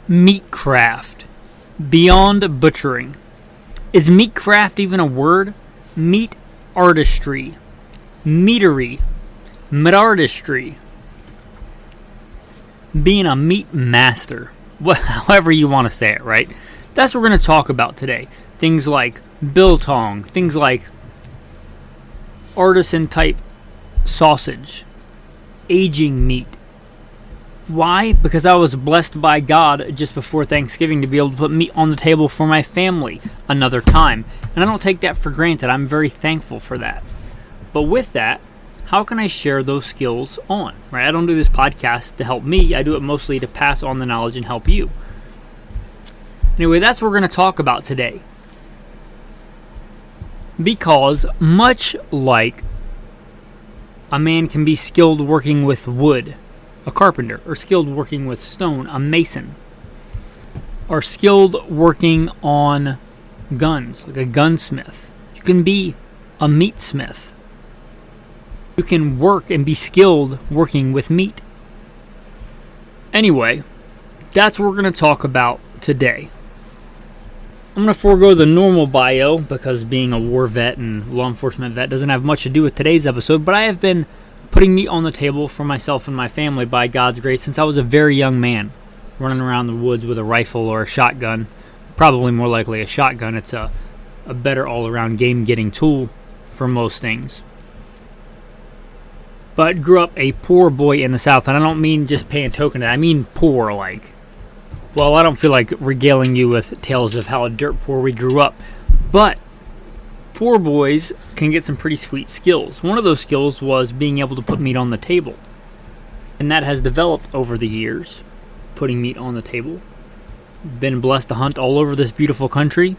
Meatcraft. Beyond butchering. Is meatcraft even a word? Meat artistry. Meatery. Meat-artistry. Being a meat master. However you want to say it, right? That's what we're going to talk about today. Things like biltong. Things like artisan type sausage. Aging meat. Why? Because I was blessed by God just before Thanksgiving to be able to put meat on the table for my family another time. And I don't take that for granted. I'm very thankful for that. But with that, how can I share those skills on? Right? I don't do this podcast to help me. I do it mostly to pass on the knowledge and help you. Anyway, that's what we're going to talk about today. Because much like a man can be skilled working with wood, a carpenter, or skilled working with stone, a mason, or skilled working on guns, like a gunsmith. You can be a meatsmith. You can work and be skilled working with meat. Anyway, that's what we're going to talk about today. I'm going to forego the normal bio because being a war vet and law enforcement vet doesn't have much to do with today's episode, but I have been putting meat on the table for myself and my family by God's grace since I was a very young man, running around the woods with a rifle or a shotgun. Probably more likely a shotgun. It's a better all-around game-getting tool for most things. But grew up a poor boy in the South, and I don't mean just paying token to that. I mean poor, like. Well, I don't feel like regaling you with tales of how dirt poor we grew up, but poor boys can get some pretty sweet skills. One of those skills was being able to put meat on the table. And that has developed over the years, putting meat on the table. Been blessed to hunt all over this beautiful country.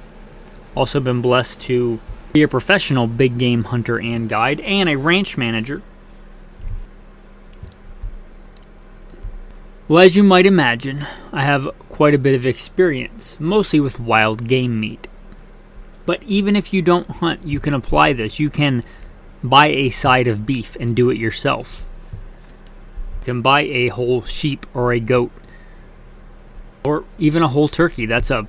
Also been blessed to be a professional big game hunter and guide, and a ranch manager. Well, as you might imagine, I have quite a bit of experience, mostly with wild game meat. But even if you don't hunt, you can apply this. You can buy a side of beef and do it yourself. You can buy a whole sheep or a goat. Or even a whole turkey. That's a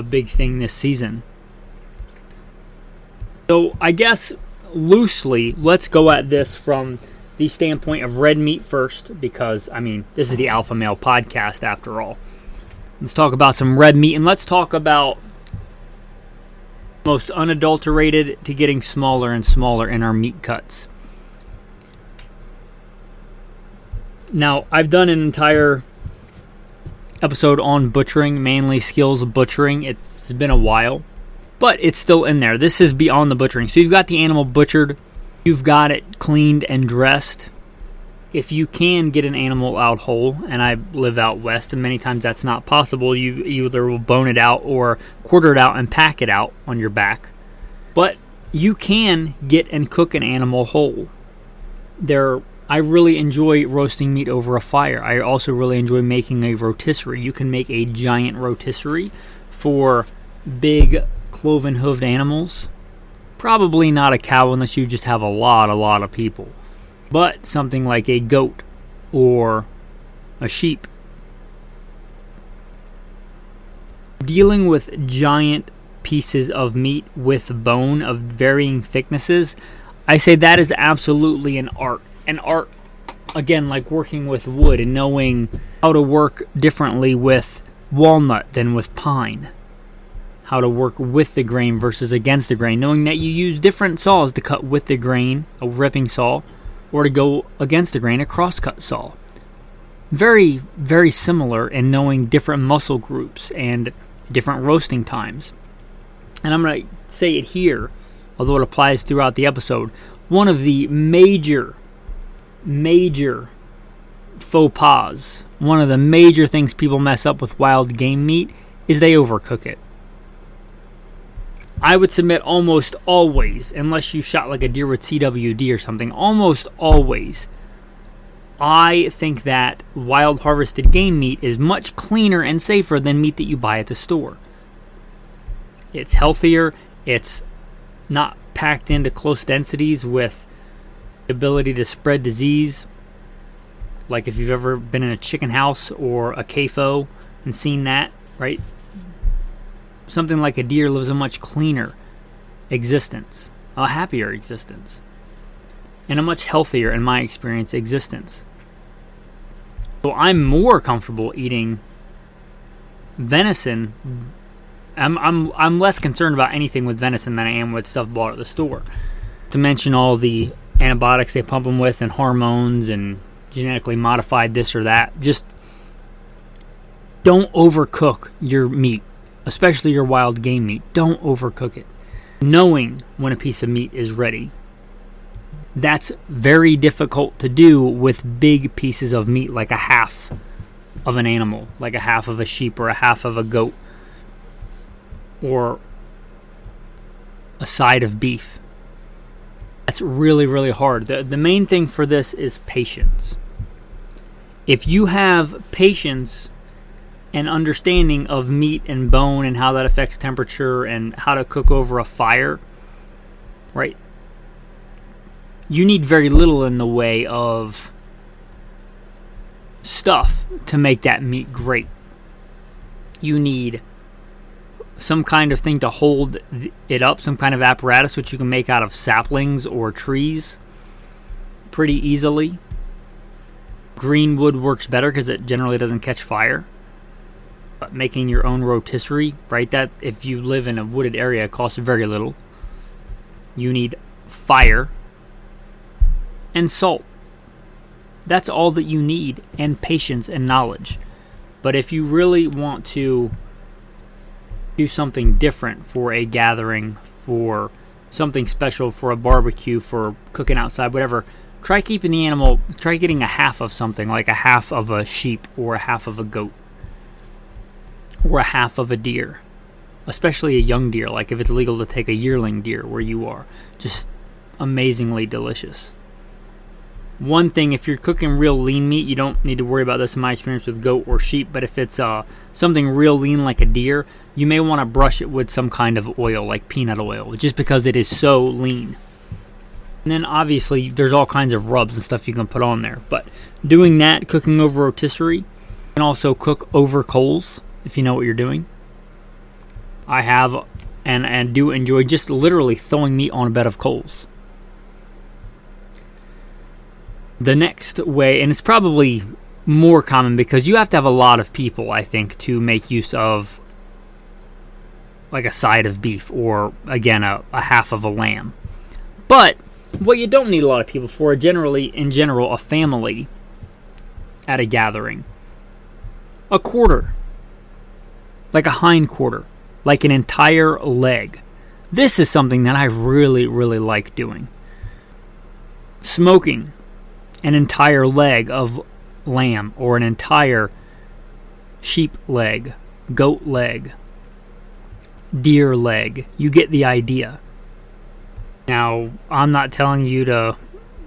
big thing this season. So I guess loosely, let's go at this from the standpoint of red meat first. Because, I mean, this is the Alpha Male podcast after all. Let's talk about some red meat. And let's talk about most unadulterated to getting smaller and smaller in our meat cuts. Now, I've done an entire episode on butchering, manly skills butchering. It's been a while, but it's still in there. This is beyond the butchering. So you've got the animal butchered, you've got it cleaned and dressed. If you can get an animal out whole, and I live out west, and many times that's not possible, you either will bone it out or quarter it out and pack it out on your back. But you can get and cook an animal whole. I really enjoy roasting meat over a fire. I also really enjoy making a rotisserie. You can make a giant rotisserie for big cloven-hooved animals. Probably not a cow unless you just have a lot of people. But something like a goat or a sheep. Dealing with giant pieces of meat with bone of varying thicknesses, I say that is absolutely an art. An art, again, like working with wood and knowing how to work differently with walnut than with pine. How to work with the grain versus against the grain. Knowing that you use different saws to cut with the grain, a ripping saw, or to go against the grain, a crosscut saw. Very, very similar in knowing different muscle groups and different roasting times. And I'm going to say it here, although it applies throughout the episode. One of the major faux pas, one of the major things people mess up with wild game meat is they overcook it. I would submit almost always, unless you shot like a deer with CWD or something, almost always, I think that wild harvested game meat is much cleaner and safer than meat that you buy at the store. It's healthier, it's not packed into close densities with the ability to spread disease. Like if you've ever been in a chicken house or a CAFO, and seen that, right? Something like a deer lives a much cleaner existence, a happier existence, and a much healthier, in my experience, existence. So I'm more comfortable eating venison. I'm less concerned about anything with venison than I am with stuff bought at the store. To mention all the antibiotics they pump them with and hormones and genetically modified this or that. Just don't overcook your meat, especially your wild game meat. Don't overcook it. Knowing when a piece of meat is ready. That's very difficult to do with big pieces of meat, like a half of an animal, like a half of a sheep or a half of a goat, or a side of beef. That's really, really hard. The main thing for this is patience. If you have patience and understanding of meat and bone and how that affects temperature and how to cook over a fire, right? You need very little in the way of stuff to make that meat great. You need some kind of thing to hold it up, some kind of apparatus which you can make out of saplings or trees pretty easily. Green wood works better because it generally doesn't catch fire. But making your own rotisserie, right? That if you live in a wooded area, it costs very little. You need fire and salt. That's all that you need, and patience and knowledge. But if you really want to do something different for a gathering, for something special, for a barbecue, for cooking outside, whatever, try getting a half of something, like a half of a sheep or a half of a goat or a half of a deer, especially a young deer, like if it's legal to take a yearling deer where you are. Just amazingly delicious. One thing, if you're cooking real lean meat, you don't need to worry about this in my experience with goat or sheep, but if it's something real lean like a deer, you may want to brush it with some kind of oil, like peanut oil, just because it is so lean. And then obviously there's all kinds of rubs and stuff you can put on there, but doing that, cooking over rotisserie, and also cook over coals, if you know what you're doing. I have and do enjoy just literally throwing meat on a bed of coals. The next way, and it's probably more common because you have to have a lot of people, I think, to make use of like a side of beef or, again, a half of a lamb. But what you don't need a lot of people for, in general, a family at a gathering. A quarter. Like a hind quarter. Like an entire leg. This is something that I really, really like doing. Smoking an entire leg of lamb or an entire sheep leg, goat leg, deer leg. You get the idea. Now, I'm not telling you to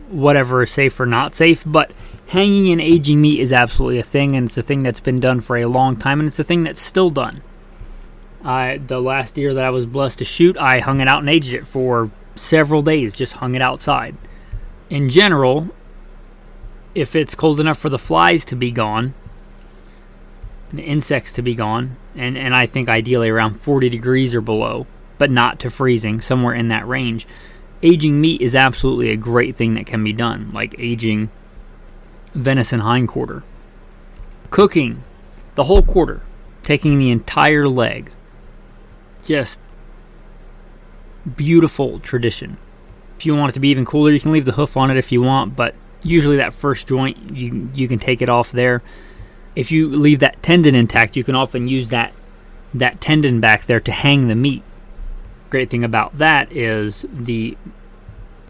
whatever is safe or not safe, but hanging and aging meat is absolutely a thing, and it's a thing that's been done for a long time, and it's a thing that's still done. The last deer that I was blessed to shoot, I hung it out and aged it for several days, just hung it outside. In general, if it's cold enough for the flies to be gone, the insects to be gone, and I think ideally around 40 degrees or below, but not to freezing, somewhere in that range, aging meat is absolutely a great thing that can be done, like aging venison hindquarter. Cooking the whole quarter, taking the entire leg, just beautiful tradition. If you want it to be even cooler, you can leave the hoof on it if you want, but usually that first joint, you can take it off there. If you leave that tendon intact, you can often use that tendon back there to hang the meat. Great thing about that is the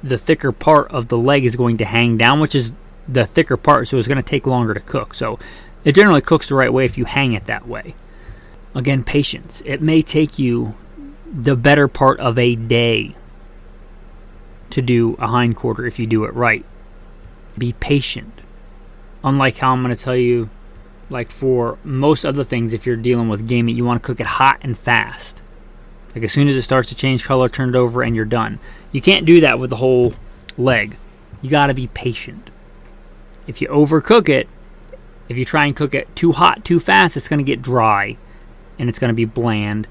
thicker part of the leg is going to hang down, which is the thicker part, so it's going to take longer to cook. So it generally cooks the right way if you hang it that way. Again, patience. It may take you the better part of a day to do a hindquarter if you do it right. Be patient. Unlike how I'm going to tell you, like for most other things, if you're dealing with game meat, you want to cook it hot and fast. Like as soon as it starts to change color, turn it over and you're done. You can't do that with the whole leg. You got to be patient. If you overcook it, If you try and cook it too hot, too fast, it's going to get dry, and it's going to be bland,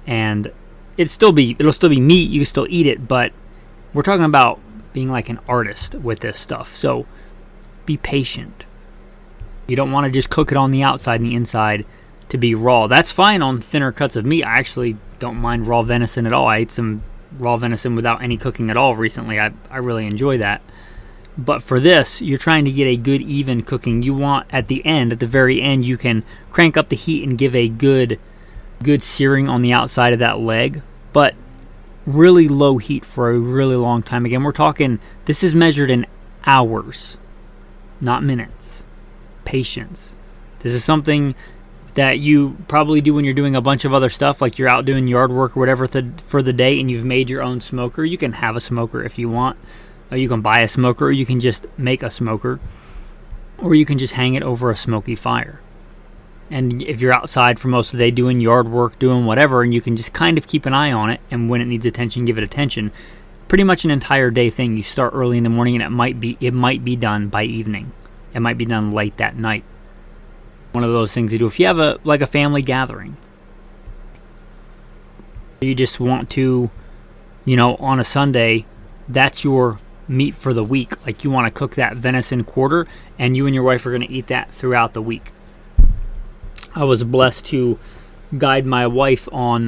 and it'll still be meat. You can still eat it, but we're talking about being like an artist with this stuff. So be patient. You don't want to just cook it on the outside and the inside to be raw. That's fine on thinner cuts of meat. I actually don't mind raw venison at all. I ate some raw venison without any cooking at all recently. I really enjoy that. But for this, you're trying to get a good even cooking. You want at the very end, you can crank up the heat and give a good searing on the outside of that leg, but really low heat for a really long time. Again, we're talking, this is measured in hours, not minutes. Patience. This is something that you probably do when you're doing a bunch of other stuff, like you're out doing yard work or whatever for the day, and you've made your own smoker. You can have a smoker if you want. Or you can buy a smoker, or you can just make a smoker, or you can just hang it over a smoky fire. And if you're outside for most of the day doing yard work, doing whatever, and you can just kind of keep an eye on it, and when it needs attention, give it attention. Pretty much an entire day thing. You start early in the morning, and it might be done by evening. It might be done late that night. One of those things to do if you have a family gathering. You just want to, on a Sunday, that's your meat for the week. Like, you want to cook that venison quarter, and you and your wife are going to eat that throughout the week. I was blessed to guide my wife on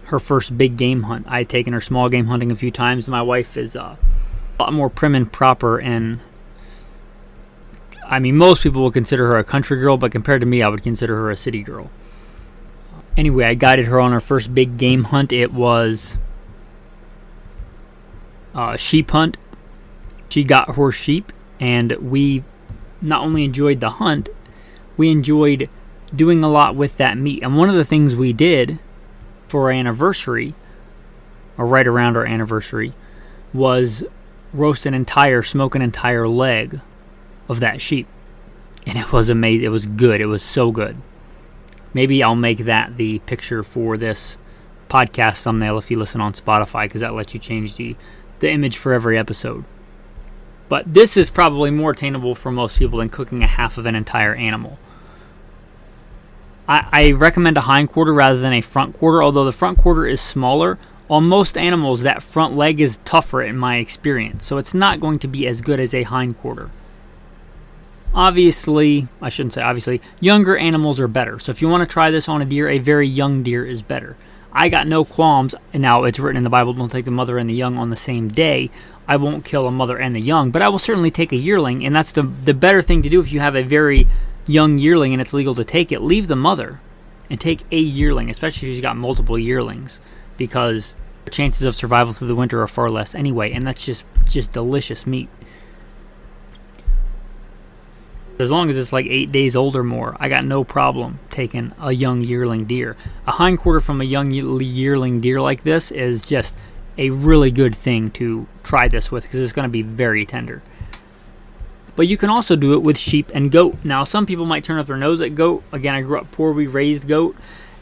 her first big game hunt. I had taken her small game hunting a few times. My wife is a lot more prim and proper, and I mean, most people would consider her a country girl, but compared to me, I would consider her a city girl. Anyway, I guided her on her first big game hunt. It was a sheep hunt. She got horse sheep, and we not only enjoyed the hunt, we enjoyed doing a lot with that meat. And one of the things we did for our anniversary, or right around our anniversary, was smoke an entire leg of that sheep. And it was amazing. It was good. It was so good. Maybe I'll make that the picture for this podcast thumbnail if you listen on Spotify, because that lets you change the image for every episode. But this is probably more attainable for most people than cooking a half of an entire animal. I recommend a hind quarter rather than a front quarter, although the front quarter is smaller. On most animals, that front leg is tougher in my experience, so it's not going to be as good as a hind quarter. Obviously, I shouldn't say obviously, younger animals are better. So if you want to try this on a deer, a very young deer is better. I got no qualms, and now it's written in the Bible, don't take the mother and the young on the same day. I won't kill a mother and the young, but I will certainly take a yearling, and that's the better thing to do if you have a very young yearling and it's legal to take it. Leave the mother and take a yearling, especially if you've got multiple yearlings, because the chances of survival through the winter are far less anyway, and that's just delicious meat. As long as it's like 8 days old or more, I got no problem taking a young yearling deer. A hind quarter from a young yearling deer like this is just a really good thing to try this with, because it's going to be very tender. But you can also do it with sheep and goat. Now, some people might turn up their nose at goat. Again, I grew up poor. We raised goat.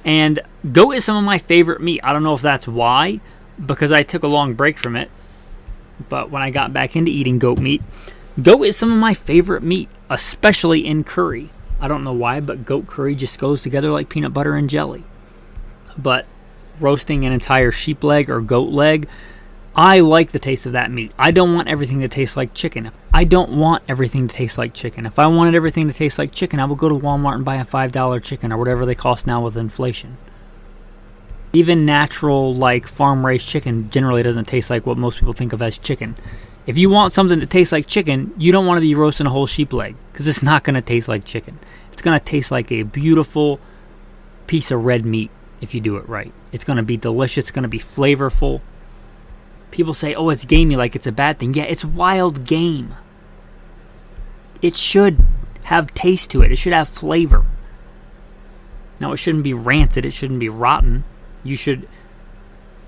And goat is some of my favorite meat. I don't know if that's why, because I took a long break from it. But when I got back into eating goat meat, goat is some of my favorite meat, especially in curry. I don't know why, but goat curry just goes together like peanut butter and jelly. But roasting an entire sheep leg or goat leg, I like the taste of that meat. I don't want everything to taste like chicken. I don't want everything to taste like chicken. If I wanted everything to taste like chicken, I would go to Walmart and buy a $5 chicken or whatever they cost now with inflation. Even natural, like farm-raised chicken generally doesn't taste like what most people think of as chicken. If you want something that tastes like chicken, you don't want to be roasting a whole sheep leg, because it's not going to taste like chicken. It's going to taste like a beautiful piece of red meat if you do it right. It's going to be delicious. It's going to be flavorful. People say, oh, it's gamey, like it's a bad thing. Yeah, it's wild game. It should have taste to it. It should have flavor. Now, it shouldn't be rancid. It shouldn't be rotten. You should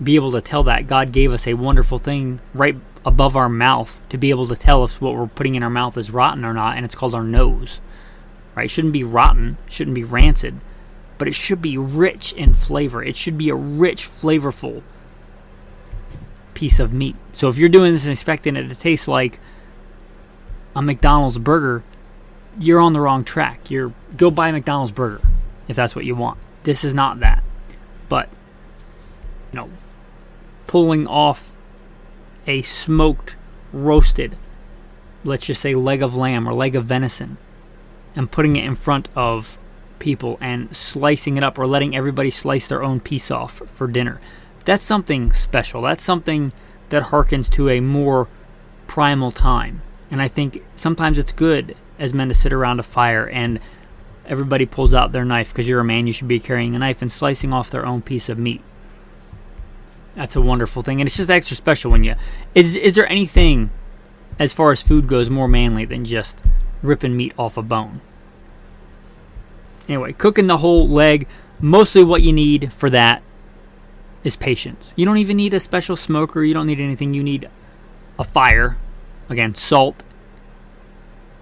be able to tell that God gave us a wonderful thing right above our mouth to be able to tell if what we're putting in our mouth is rotten or not, and it's called our nose. Right? It shouldn't be rotten. It shouldn't be rancid. But it should be rich in flavor. It should be a rich, flavorful piece of meat. So if you're doing this and expecting it to taste like a McDonald's burger, you're on the wrong track. Go buy a McDonald's burger if that's what you want. This is not that. But, pulling off a smoked, roasted, let's just say leg of lamb or leg of venison, and putting it in front of people and slicing it up, or letting everybody slice their own piece off for dinner. That's something special. That's something that harkens to a more primal time. And I think sometimes it's good as men to sit around a fire and everybody pulls out their knife, because you're a man, you should be carrying a knife and slicing off their own piece of meat. That's a wonderful thing, and it's just extra special when you... Is there anything, as far as food goes, more manly than just ripping meat off a bone? Anyway, cooking the whole leg, mostly what you need for that is patience. You don't even need a special smoker. You don't need anything. You need a fire. Again, salt.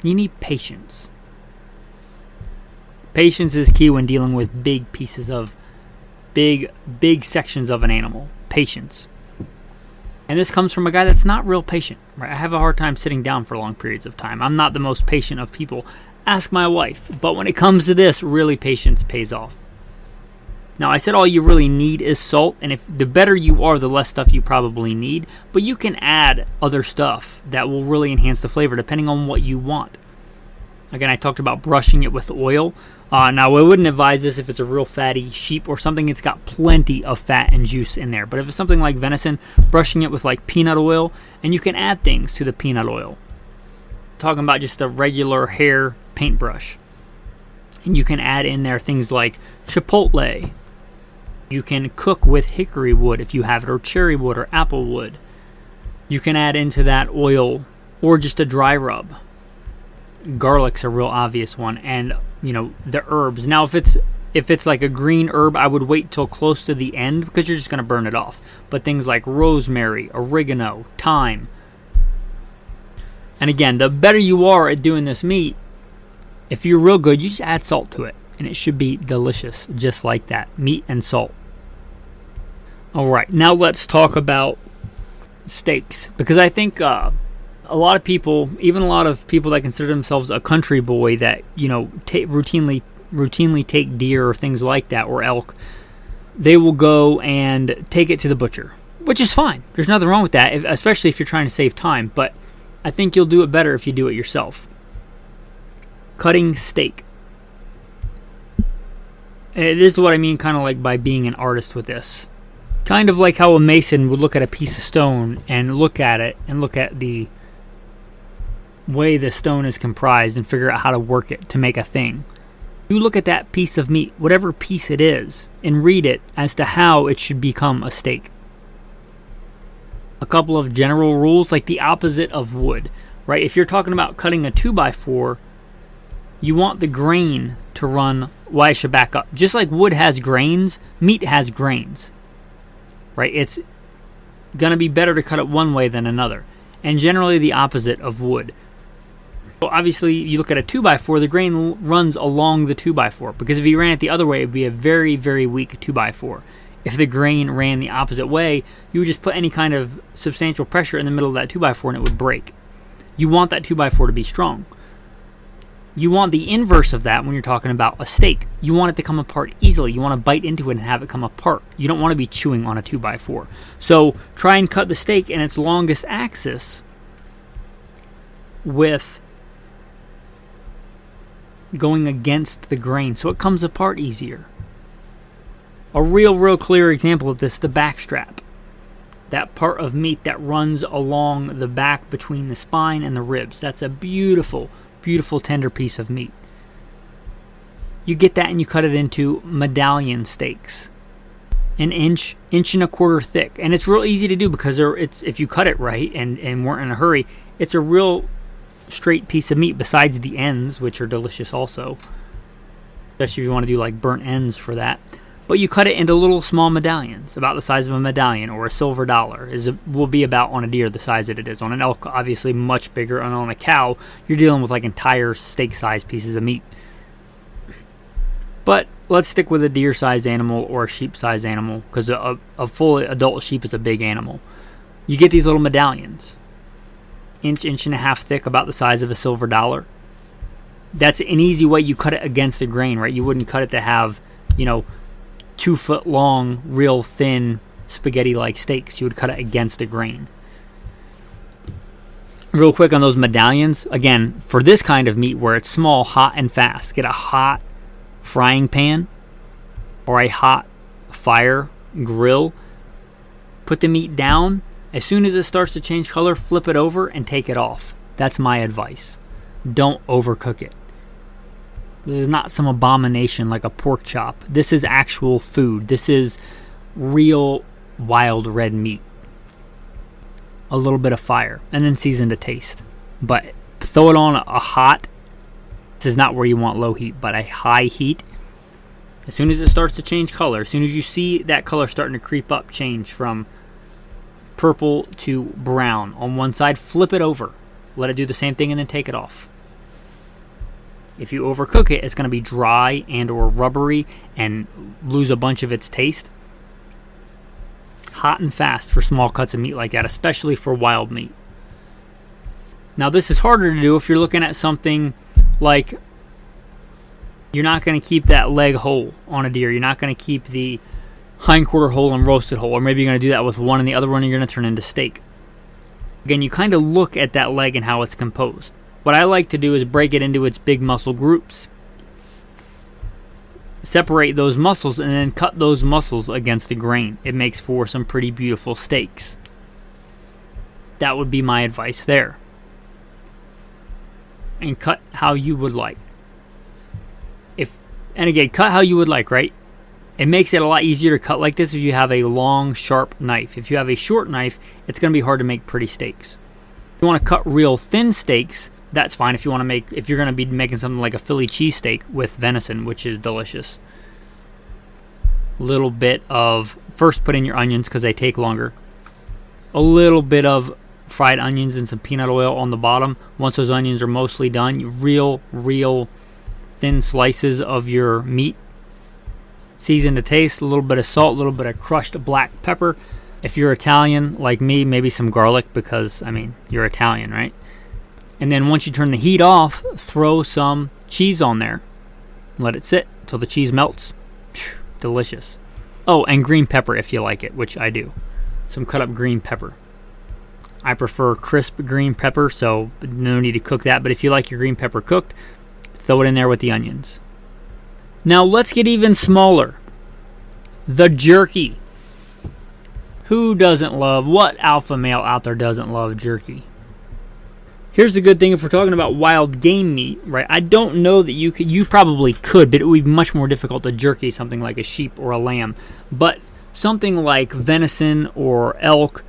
You need patience. Patience is key when dealing with big pieces of... Big sections of an animal. Patience. And this comes from a guy that's not real patient. Right? I have a hard time sitting down for long periods of time. I'm not the most patient of people. Ask my wife. But when it comes to this, really patience pays off. Now, I said all you really need is salt, and if the better you are, the less stuff you probably need. But you can add other stuff that will really enhance the flavor depending on what you want. Again, I talked about brushing it with oil. Now, I wouldn't advise this if it's a real fatty sheep or something. It's got plenty of fat and juice in there. But if it's something like venison, brushing it with like peanut oil, and you can add things to the peanut oil. Talking about just a regular hair paintbrush. And you can add in there things like chipotle. You can cook with hickory wood if you have it, or cherry wood or apple wood. You can add into that oil, or just a dry rub. Garlic's a real obvious one, and the herbs. Now, if it's like a green herb, I would wait till close to the end, because you're just going to burn it off. But things like rosemary, oregano, thyme. And again, the better you are at doing this meat, if you're real good, you just add salt to it, and it should be delicious, just like that. Meat and salt. All right, now let's talk about steaks, because I think a lot of people, even a lot of people that consider themselves a country boy, that routinely take deer or things like that, or elk, they will go and take it to the butcher, which is fine. There's nothing wrong with that, especially if you're trying to save time. But I think you'll do it better if you do it yourself. Cutting steak. It is what I mean, kind of like by being an artist with this. Kind of like how a mason would look at a piece of stone and look at it and look at the way the stone is comprised and figure out how to work it to make a thing. You look at that piece of meat, whatever piece it is, and read it as to how it should become a steak. A couple of general rules, like the opposite of wood, right? If you're talking about cutting a 2x4, you want the grain to run... Well, I should back up. Just like wood has grains, meat has grains, right? It's going to be better to cut it one way than another, and generally the opposite of wood. Well, obviously, you look at a 2x4, the grain runs along the 2x4, because if you ran it the other way, it would be a very, very weak 2x4. If the grain ran the opposite way, you would just put any kind of substantial pressure in the middle of that 2x4 and it would break. You want that 2x4 to be strong. You want the inverse of that when you're talking about a steak. You want it to come apart easily. You want to bite into it and have it come apart. You don't want to be chewing on a 2x4. So try and cut the steak in its longest axis with going against the grain so it comes apart easier. A real clear example of this, the back strap. That part of meat that runs along the back between the spine and the ribs. That's a beautiful tender piece of meat. You get that and you cut it into medallion steaks. An inch and a quarter thick. And it's real easy to do because if you cut it right and weren't in a hurry, it's a real straight piece of meat besides the ends, which are delicious also. Especially if you want to do like burnt ends for that. But you cut it into little small medallions, about the size of a medallion, or a silver dollar will be about on a deer the size that it is. On an elk, obviously much bigger, and on a cow, you're dealing with like entire steak-sized pieces of meat. But let's stick with a deer-sized animal or a sheep-sized animal, because a full adult sheep is a big animal. You get these little medallions, inch and a half thick, about the size of a silver dollar. That's an easy way you cut it against the grain, right? You wouldn't cut it to have, 2 foot long, real thin spaghetti-like steaks. You would cut it against the grain. Real quick on those medallions, again, for this kind of meat where it's small, hot, and fast, get a hot frying pan or a hot fire grill. Put the meat down. As soon as it starts to change color, flip it over and take it off. That's my advice. Don't overcook it. This is not some abomination like a pork chop. This is actual food. This is real wild red meat. A little bit of fire, and then season to taste. But throw it on a hot, this is not where you want low heat, but a high heat. As soon as it starts to change color, as soon as you see that color starting to creep up, change from purple to brown on one side, flip it over. Let it do the same thing and then take it off. If you overcook it, it's going to be dry and or rubbery and lose a bunch of its taste. Hot and fast for small cuts of meat like that, especially for wild meat. Now this is harder to do if you're looking at something like you're not going to keep that leg whole on a deer. You're not going to keep the hindquarter whole and roasted whole, or maybe you're going to do that with one and the other one you're going to turn into steak. Again, you kind of look at that leg and how it's composed. What I like to do is break it into its big muscle groups. Separate those muscles and then cut those muscles against the grain. It makes for some pretty beautiful steaks. That would be my advice there. And cut how you would like. And again, cut how you would like, right? It makes it a lot easier to cut like this if you have a long, sharp knife. If you have a short knife, it's going to be hard to make pretty steaks. If you want to cut real thin steaks, that's fine. If you're going to be making something like a Philly cheesesteak with venison, which is delicious. Little bit of, first put in your onions because they take longer. A little bit of fried onions and some peanut oil on the bottom. Once those onions are mostly done, real thin slices of your meat. Season to taste, a little bit of salt, a little bit of crushed black pepper. If you're Italian like me, maybe some garlic because, you're Italian, right? And then once you turn the heat off, throw some cheese on there. Let it sit until the cheese melts. Delicious. Oh, and green pepper if you like it, which I do. Some cut up green pepper. I prefer crisp green pepper, so no need to cook that. But if you like your green pepper cooked, throw it in there with the onions. Now let's get even smaller. The jerky. What alpha male out there doesn't love jerky? Here's the good thing if we're talking about wild game meat, right? I don't know that you probably could, but it would be much more difficult to jerky something like a sheep or a lamb. But something like venison or elk,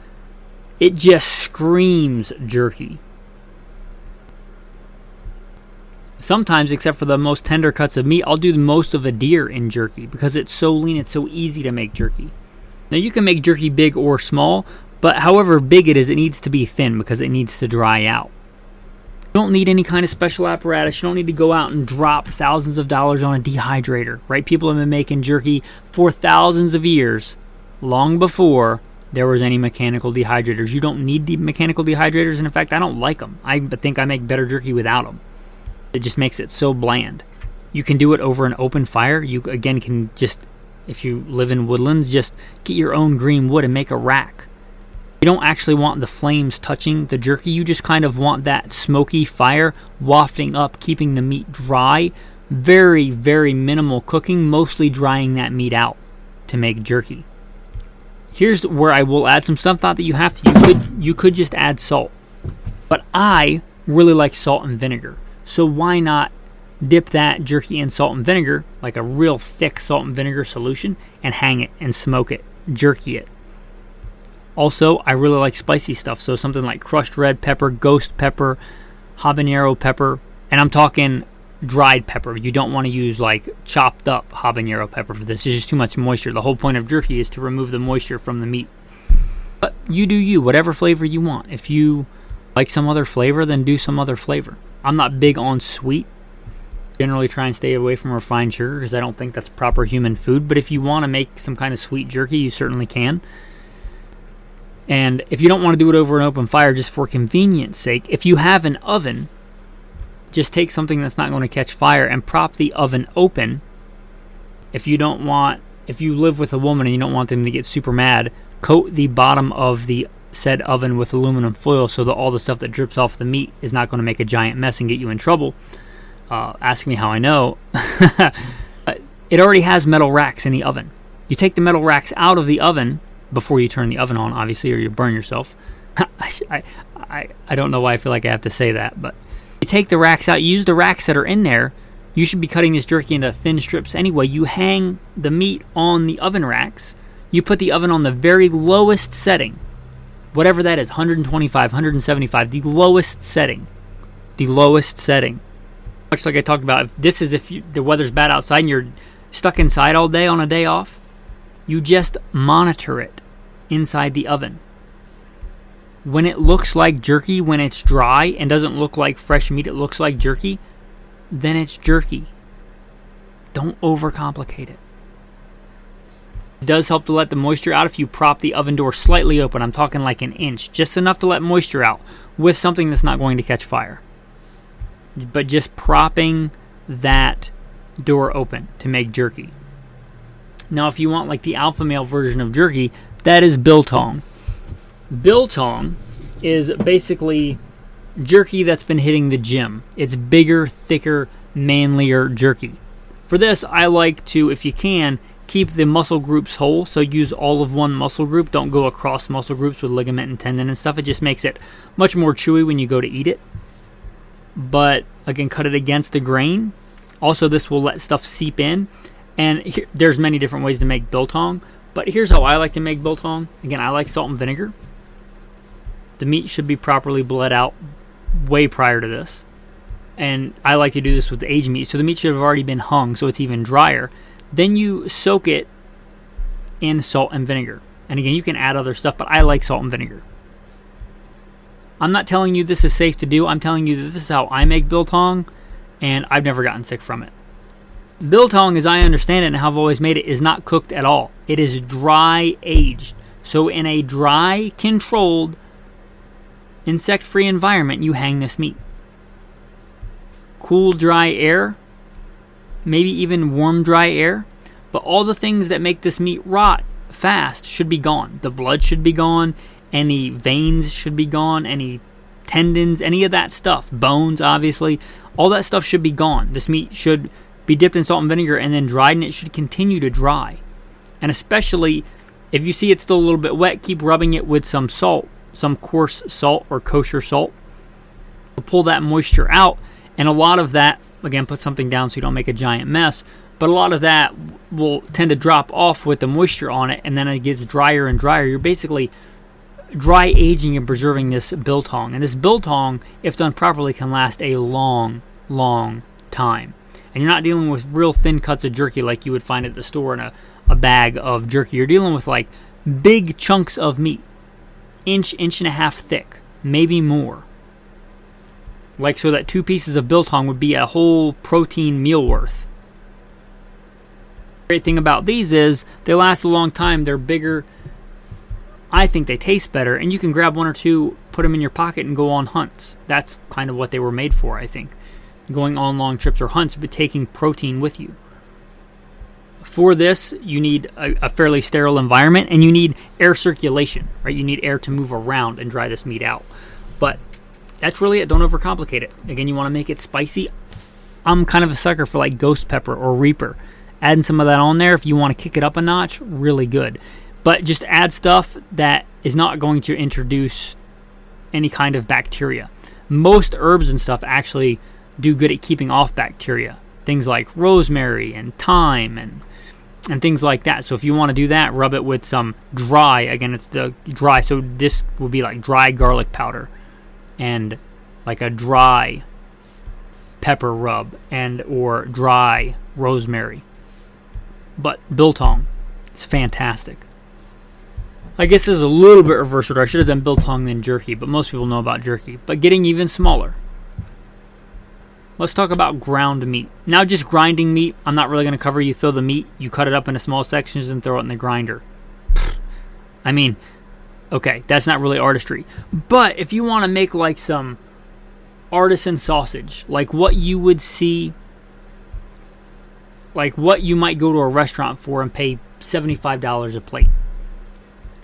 it just screams jerky. Sometimes, except for the most tender cuts of meat, I'll do most of a deer in jerky because it's so lean, it's so easy to make jerky. Now you can make jerky big or small, but however big it is, it needs to be thin because it needs to dry out. You don't need any kind of special apparatus. You don't need to go out and drop thousands of dollars on a dehydrator, right? People have been making jerky for thousands of years, long before there was any mechanical dehydrators. You don't need mechanical dehydrators, and in fact, I don't like them. I think I make better jerky without them. It just makes it so bland. You can do it over an open fire. You, again, can just, if you live in woodlands, just get your own green wood and make a rack. You don't actually want the flames touching the jerky. You just kind of want that smoky fire wafting up, keeping the meat dry. Very, very minimal cooking, mostly drying that meat out to make jerky. Here's where I will add some stuff. Not that you have to. You could just add salt. But I really like salt and vinegar. So why not dip that jerky in salt and vinegar, like a real thick salt and vinegar solution, and hang it and smoke it, jerky it. Also, I really like spicy stuff, so something like crushed red pepper, ghost pepper, habanero pepper, and I'm talking dried pepper. You don't want to use like chopped up habanero pepper for this. It's just too much moisture. The whole point of jerky is to remove the moisture from the meat. But you do you, whatever flavor you want. If you like some other flavor, then do some other flavor. I'm not big on sweet. Generally try and stay away from refined sugar because I don't think that's proper human food. But if you want to make some kind of sweet jerky, you certainly can. And if you don't want to do it over an open fire just for convenience sake, if you have an oven, just take something that's not going to catch fire and prop the oven open. If you live with a woman and you don't want them to get super mad, coat the bottom of the said oven with aluminum foil so that all the stuff that drips off the meat is not going to make a giant mess and get you in trouble. Ask me how I know. It already has metal racks in the oven. You take the metal racks out of the oven before you turn the oven on, obviously, or you burn yourself. I don't know why I feel like I have to say that, but you take the racks out, you use the racks that are in there. You should be cutting this jerky into thin strips anyway. You hang the meat on the oven racks. You put the oven on the very lowest setting, whatever that is, 125, 175, the lowest setting. The lowest setting. Much like I talked about, if the weather's bad outside and you're stuck inside all day on a day off, you just monitor it inside the oven. When it looks like jerky, when it's dry and doesn't look like fresh meat, it looks like jerky, then it's jerky. Don't overcomplicate it. It does help to let the moisture out if you prop the oven door slightly open. I'm talking like an inch, just enough to let moisture out with something that's not going to catch fire. But just propping that door open to make jerky. Now, if you want like the alpha male version of jerky, that is biltong. Biltong is basically jerky that's been hitting the gym. It's bigger, thicker, manlier jerky. For this, I like to, if you can, keep the muscle groups whole. So use all of one muscle group. Don't go across muscle groups with ligament and tendon and stuff. It just makes it much more chewy when you go to eat it. But again, cut it against the grain. Also, this will let stuff seep in. And there's many different ways to make biltong. But here's how I like to make biltong. Again, I like salt and vinegar. The meat should be properly bled out way prior to this. And I like to do this with the aged meat. So the meat should have already been hung so it's even drier. Then you soak it in salt and vinegar. And again, you can add other stuff, but I like salt and vinegar. I'm not telling you this is safe to do. I'm telling you that this is how I make biltong, and I've never gotten sick from it. Biltong, as I understand it and how I've always made it, is not cooked at all. It is dry aged. So in a dry, controlled, insect-free environment, you hang this meat. Cool, dry air, maybe even warm, dry air, but all the things that make this meat rot fast should be gone. The blood should be gone, any veins should be gone, any tendons, any of that stuff, bones, obviously, all that stuff should be gone. This meat should be dipped in salt and vinegar and then dried, and it should continue to dry. And especially if you see it's still a little bit wet, keep rubbing it with some salt, some coarse salt or kosher salt, to pull that moisture out. And a lot of that, again, put something down so you don't make a giant mess, but a lot of that will tend to drop off with the moisture on it, and then it gets drier and drier. You're basically dry aging and preserving this biltong. And this biltong, if done properly, can last a long, long time. And you're not dealing with real thin cuts of jerky like you would find at the store in a bag of jerky. You're dealing with like big chunks of meat, inch and a half thick, maybe more. Like so that 2 pieces of biltong would be a whole protein meal worth. The great thing about these is they last a long time. They're bigger. I think they taste better, and you can grab 1 or 2, put them in your pocket, and go on hunts. That's kind of what they were made for, I think. Going on long trips or hunts, but taking protein with you. For this, you need a fairly sterile environment, and you need air circulation, right? You need air to move around and dry this meat out. But that's really it. Don't overcomplicate it. Again, you want to make it spicy. I'm kind of a sucker for like ghost pepper or reaper. Adding some of that on there if you want to kick it up a notch, really good. But just add stuff that is not going to introduce any kind of bacteria. Most herbs and stuff actually do good at keeping off bacteria. Things like rosemary and thyme and things like that. So if you want to do that, rub it with some dry, again, it's the dry, so this would be like dry garlic powder and like a dry pepper rub and or dry rosemary. But biltong, it's fantastic. I guess this is a little bit reverse order. I should have done biltong then jerky, but most people know about jerky. But getting even smaller. Let's talk about ground meat. Now just grinding meat, I'm not really going to cover. You throw the meat, you cut it up into small sections and throw it in the grinder. I mean, okay, that's not really artistry. But if you want to make like some artisan sausage, like what you would see, like what you might go to a restaurant for and pay $75 a plate.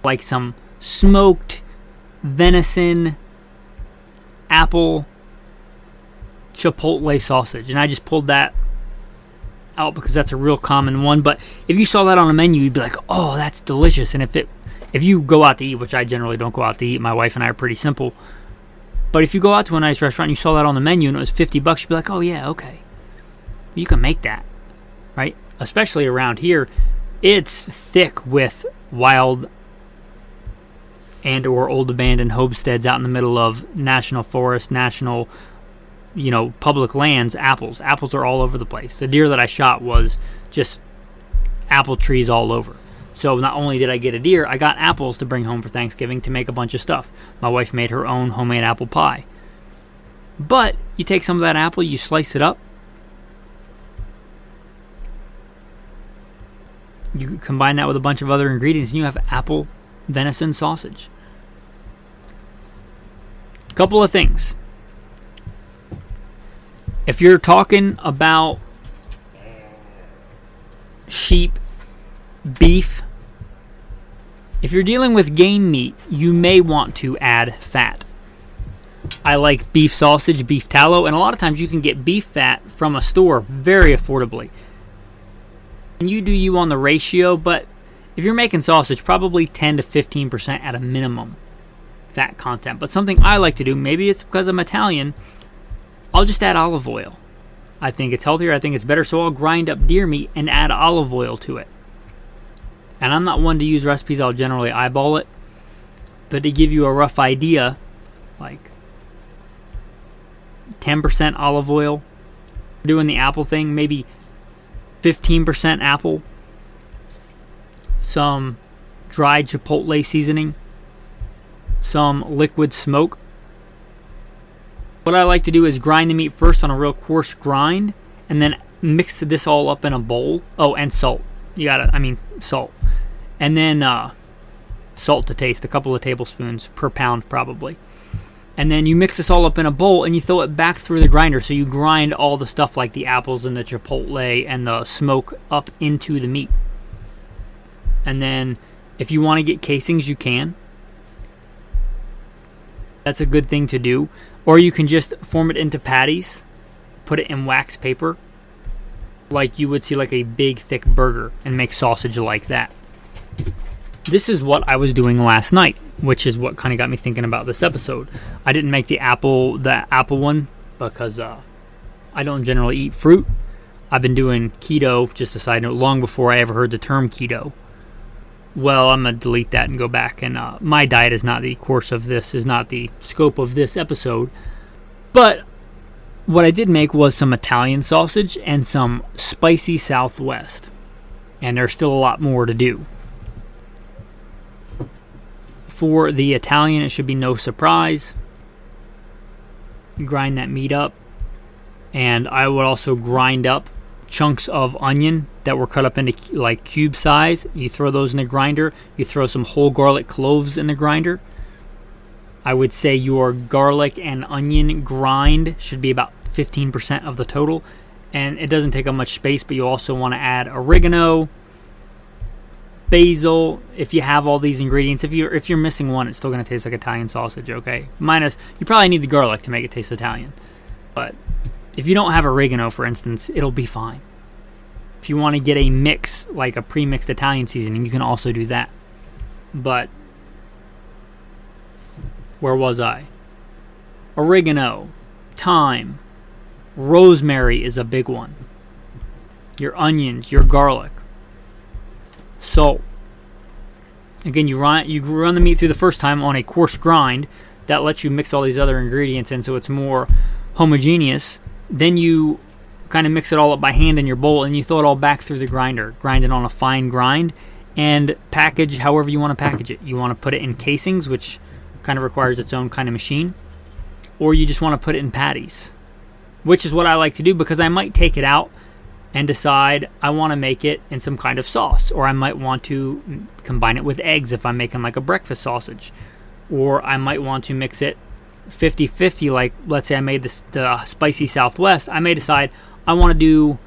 Like some smoked venison apple chipotle sausage. And I just pulled that out because that's a real common one. But if you saw that on a menu, you'd be like, oh, that's delicious. And if you go out to eat, which I generally don't go out to eat, my wife and I are pretty simple. But if you go out to a nice restaurant and you saw that on the menu and it was $50, you'd be like, oh yeah, okay. You can make that, right? Especially around here, it's thick with wild and or old abandoned homesteads out in the middle of national forest, national, public lands. Apples are all over the place. The deer that I shot was just apple trees all over. So not only did I get a deer, I got apples to bring home for Thanksgiving to make a bunch of stuff. My wife made her own homemade apple pie. But you take some of that apple, you slice it up, you combine that with a bunch of other ingredients, and you have apple venison sausage. Couple of things. If you're talking about sheep, beef, if you're dealing with game meat, you may want to add fat. I like beef sausage, beef tallow, and a lot of times you can get beef fat from a store very affordably. And you do you on the ratio, but if you're making sausage, probably 10 to 15% at a minimum fat content. But something I like to do, maybe it's because I'm Italian, I'll just add olive oil. I think it's healthier, I think it's better, so I'll grind up deer meat and add olive oil to it. And I'm not one to use recipes, I'll generally eyeball it. But to give you a rough idea, like 10% olive oil, doing the apple thing, maybe 15% apple, some dried chipotle seasoning, some liquid smoke. What I like to do is grind the meat first on a real coarse grind, and then mix this all up in a bowl. Oh, and salt. Salt. And then salt to taste, a couple of tablespoons per pound probably. And then you mix this all up in a bowl and you throw it back through the grinder. So you grind all the stuff like the apples and the chipotle and the smoke up into the meat. And then if you want to get casings, you can. That's a good thing to do. Or you can just form it into patties, put it in wax paper, like you would see like a big thick burger, and make sausage like that. This is what I was doing last night, which is what kind of got me thinking about this episode. I didn't make the apple one because I don't generally eat fruit. I've been doing keto, just a side note, long before I ever heard the term keto. Well, I'm going to delete that and go back. And my diet is not the course of this, is not the scope of this episode. But what I did make was some Italian sausage and some spicy Southwest. And there's still a lot more to do. For the Italian, it should be no surprise. Grind that meat up. And I would also grind up chunks of onion that were cut up into like cube size. You throw those in the grinder. You throw some whole garlic cloves in the grinder. I would say your garlic and onion grind should be about 15% of the total. And it doesn't take up much space, but you also want to add oregano, basil. If you have all these ingredients, if you're missing one, it's still going to taste like Italian sausage, okay? Minus, you probably need the garlic to make it taste Italian. But if you don't have oregano, for instance, it'll be fine. If you want to get a mix, like a pre-mixed Italian seasoning, you can also do that. But where was I? Oregano, thyme, rosemary is a big one. Your onions, your garlic, salt. Again, you run the meat through the first time on a coarse grind. That lets you mix all these other ingredients in so it's more homogeneous. Then you kind of mix it all up by hand in your bowl, and you throw it all back through the grinder. Grind it on a fine grind, and package however you want to package it. You want to put it in casings, which kind of requires its own kind of machine, or you just want to put it in patties, which is what I like to do because I might take it out and decide I want to make it in some kind of sauce, or I might want to combine it with eggs if I'm making like a breakfast sausage, or I might want to mix it 50-50, like let's say I made the spicy Southwest, I may decide I want to do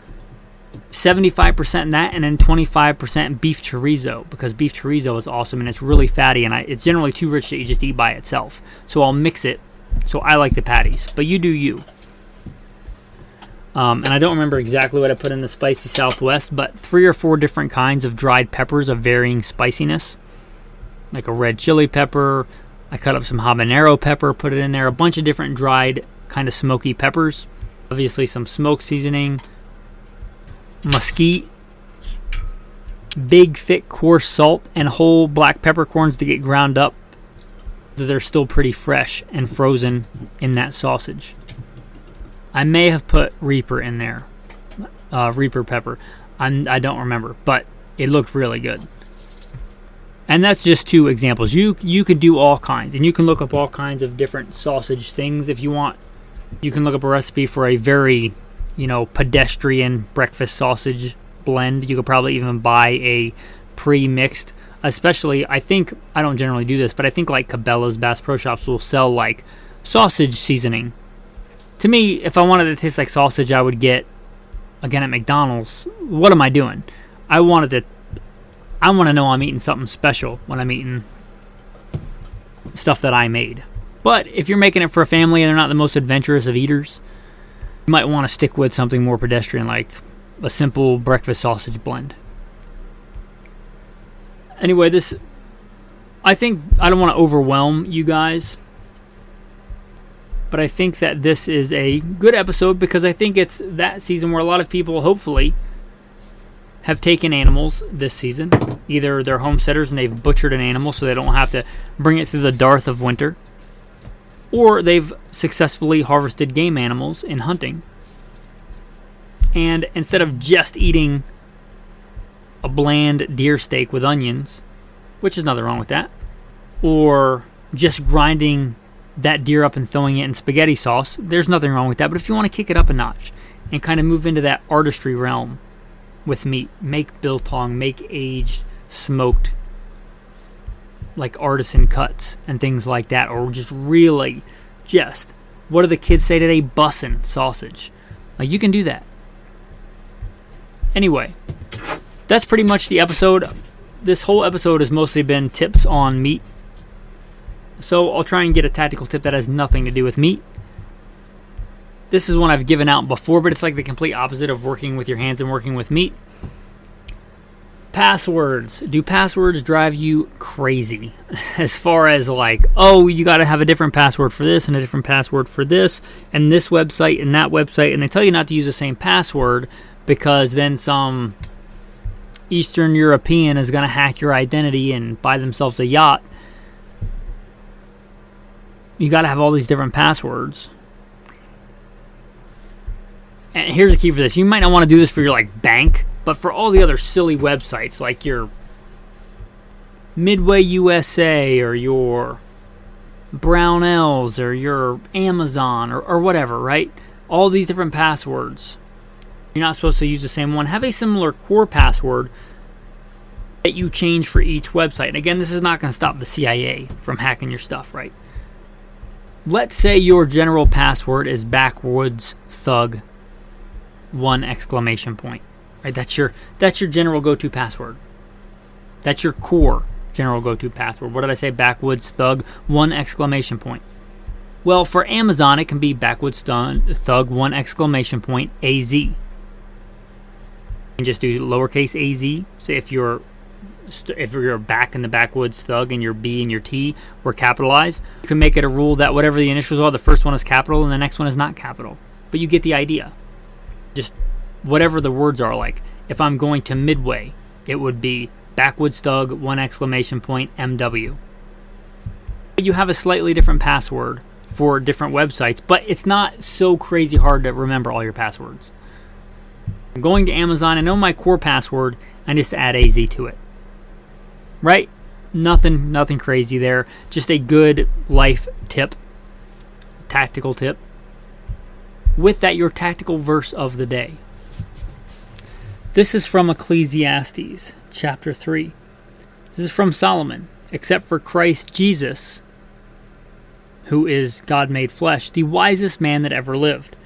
75% in that and then 25% beef chorizo, because beef chorizo is awesome and it's really fatty, and it's generally too rich that you just eat by itself. So I'll mix it. So I like the patties, but you do you. And I don't remember exactly what I put in the spicy Southwest, but 3 or 4 different kinds of dried peppers of varying spiciness, like a red chili pepper. I cut up some habanero pepper, put it in there, a bunch of different dried kind of smoky peppers. Obviously some smoke seasoning, mesquite, big thick coarse salt, and whole black peppercorns to get ground up so they're still pretty fresh and frozen in that sausage. I may have put Reaper in there, Reaper pepper. I don't remember, but it looked really good. And that's just 2 examples. You could do all kinds, and you can look up all kinds of different sausage things if you want. You can look up a recipe for a very, pedestrian breakfast sausage blend. You could probably even buy a pre-mixed, especially, I don't generally do this, but I think like Cabela's, Bass Pro Shops will sell like sausage seasoning. To me, if I wanted it to taste like sausage, I would get, again at McDonald's. What am I doing? I want to know I'm eating something special when I'm eating stuff that I made. But if you're making it for a family and they're not the most adventurous of eaters, you might want to stick with something more pedestrian, like a simple breakfast sausage blend. Anyway, I don't want to overwhelm you guys, but I think that this is a good episode because I think it's that season where a lot of people, hopefully, have taken animals this season. Either they're homesteaders and they've butchered an animal so they don't have to bring it through the dearth of winter, or they've successfully harvested game animals in hunting. And instead of just eating a bland deer steak with onions, which is nothing wrong with that, or just grinding that deer up and throwing it in spaghetti sauce, there's nothing wrong with that. But if you want to kick it up a notch and kind of move into that artistry realm with meat, make biltong, make aged, smoked, like artisan cuts and things like that, or just really what do the kids say today, bussin' sausage. Like, you can do that. Anyway, that's pretty much the episode. This whole episode has mostly been tips on meat. So I'll try and get a tactical tip that has nothing to do with meat. This is one I've given out before, but it's like the complete opposite of working with your hands and working with meat. Passwords. Do passwords drive you crazy? As far as like, oh, you got to have a different password for this and a different password for this and this website and that website, and they tell you not to use the same password because then some Eastern European is going to hack your identity and buy themselves a yacht. You got to have all these different passwords. And here's the key for this. You might not want to do this for your like bank, but for all the other silly websites like your Midway USA or your Brownells or your Amazon or whatever, right? All these different passwords. You're not supposed to use the same one. Have a similar core password that you change for each website. And again, this is not going to stop the CIA from hacking your stuff, right? Let's say your general password is backwoods thug 1 exclamation point. Right? That's your general go-to password. That's your core general go-to password. What did I say? Backwoods thug 1 exclamation point. Well, for Amazon, it can be backwoods thug 1 exclamation point AZ. You can just do lowercase AZ. Say if you're back in the backwoods thug and your B and your T were capitalized, you can make it a rule that whatever the initials are, the first one is capital and the next one is not capital. But you get the idea. Just whatever the words are, like if I'm going to Midway, it would be backwoods thug 1 exclamation point MW. You have a slightly different password for different websites, but it's not so crazy hard to remember all your passwords. I'm going to Amazon, I know my core password, and just add AZ to it. Right? Nothing crazy there. Just a good life tip, tactical tip. With that, your tactical verse of the day. This is from Ecclesiastes, chapter 3. This is from Solomon. Except for Christ Jesus, who is God made flesh, the wisest man that ever lived.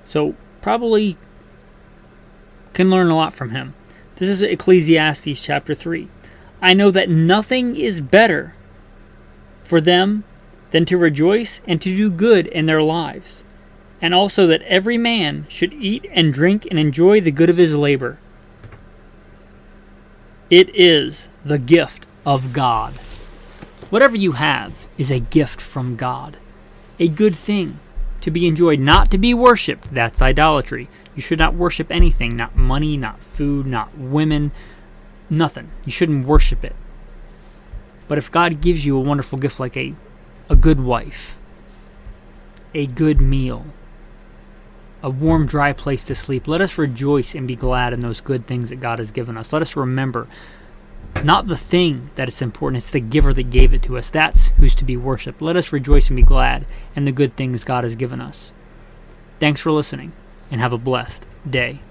So probably can learn a lot from him. This is Ecclesiastes chapter 3. I know that nothing is better for them than to rejoice and to do good in their lives, and also that every man should eat and drink and enjoy the good of his labor. It is the gift of God. Whatever you have is a gift from God. A good thing to be enjoyed, not to be worshipped. That's idolatry. You should not worship anything, not money, not food, not women, nothing. You shouldn't worship it. But if God gives you a wonderful gift like a good wife, a good meal, a warm, dry place to sleep, let us rejoice and be glad in those good things that God has given us. Let us remember, not the thing that is important, it's the giver that gave it to us. That's who's to be worshipped. Let us rejoice and be glad in the good things God has given us. Thanks for listening, and have a blessed day.